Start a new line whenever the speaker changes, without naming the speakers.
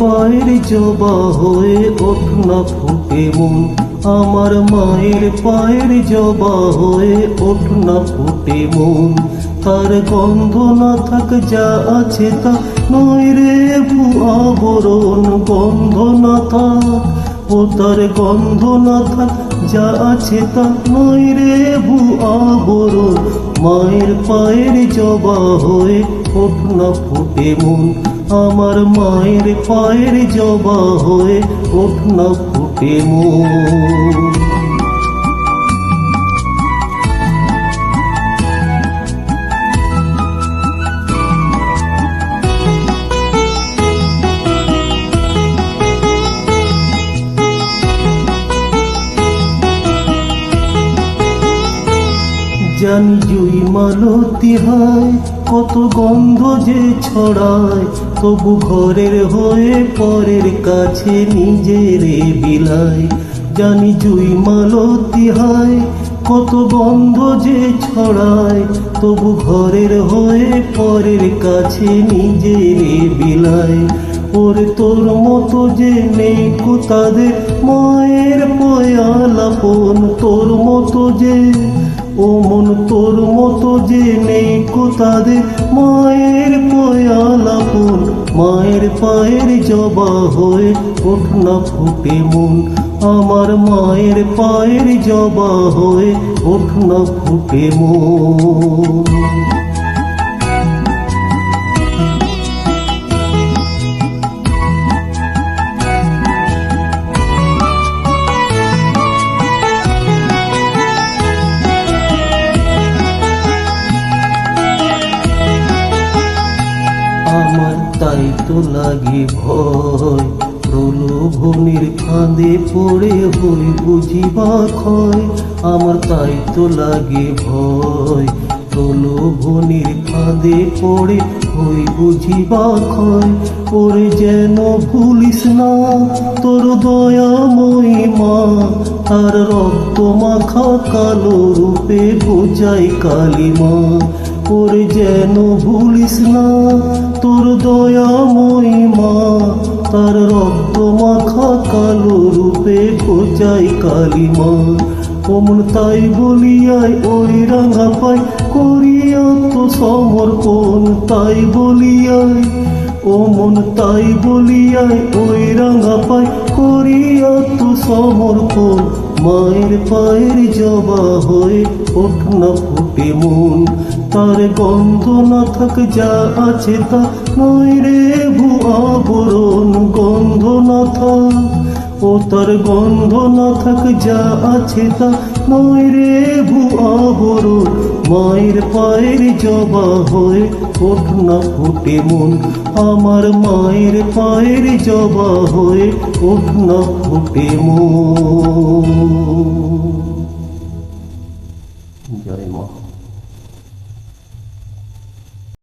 পায়ের জবা হয়ে ওঠ না ফুটে মন, আমার মায়ের পায়ের জবা হয়ে ওঠ না ফুটে মন। তার গন্ধ না থাক যা আছে তা নয় রে আবরণ, গন্ধ না থাক ও তার গন্ধ না থাক যা আছে তা নয় রে আবরণ। মায়ের পায়ের জবা হয়ে ওঠ না ফুটে মন, আমার মায়ের পায়ের জবা হয়ে ওঠ না ফুটে মন। জানি জুই মালতী হায় কত গন্ধ যে ছড়ায়, তবু ঘরের হয়ে পরের কাছে নিজের বিলায়। জানি জুই মালতী হায় কত গন্ধ যে ছড়ায়, তবু ঘরের হয়ে পরের কাছে নিজের বিলায়। ওরে তোর মতো যে নেই কো তাদের মায়ের পয়ালাপন, তোর মতো যে ও মন তোর মতো যে নেই কো তাদের মায়ের পয়ালাপন। মায়ের পায়ের জবা হয়ে ওঠ না ফুটে মন, আমার মায়ের পায়ের জবা হয়ে ওঠ না ফুটে মন। আমার তাই তো লাগে ভয়, প্রলোভনের ফাঁদে পড়ে হই বুঝিবা ক্ষয়। আমার তাই তো লাগে ভয়, প্রলোভনের ফাঁদে পড়ে হই বুঝিবা ক্ষয়। ওরে যেন ভুলিস না তোর দয়াময়ী মা, তার রক্ত মাখা কালো রূপে বোঝাই কালিমা। ওরে যেন ভুলিস না তোর দয়াময়ী মা, তার রক্ত মাখা কালো রূপে বোঝাই কালিমা। ওমন তাই বলিয়ায় ওই রাঙা পাই করিয়া তো সমর্পণ, তাই বলিয়ায় ও মন তাই বলিয়ায় ওই রাঙা পাই করিয়া তো সমর্পণ। মায়ের পায়ের জবা হয়ে ওঠ না ফুটে মন, তার গন্ধ না থাক যা আছে তা নয় রে আবরণ, গন্ধ না থাক ও তার গন্ধ না থাক যা আছে তা নয় রে আবরণ। মায়ের পায়ের জবা হয়ে ওঠ না ফুটে মন, আমার মায়ের পায়ের জবা হয়ে ওঠ না ফুটে মন। জয় মা।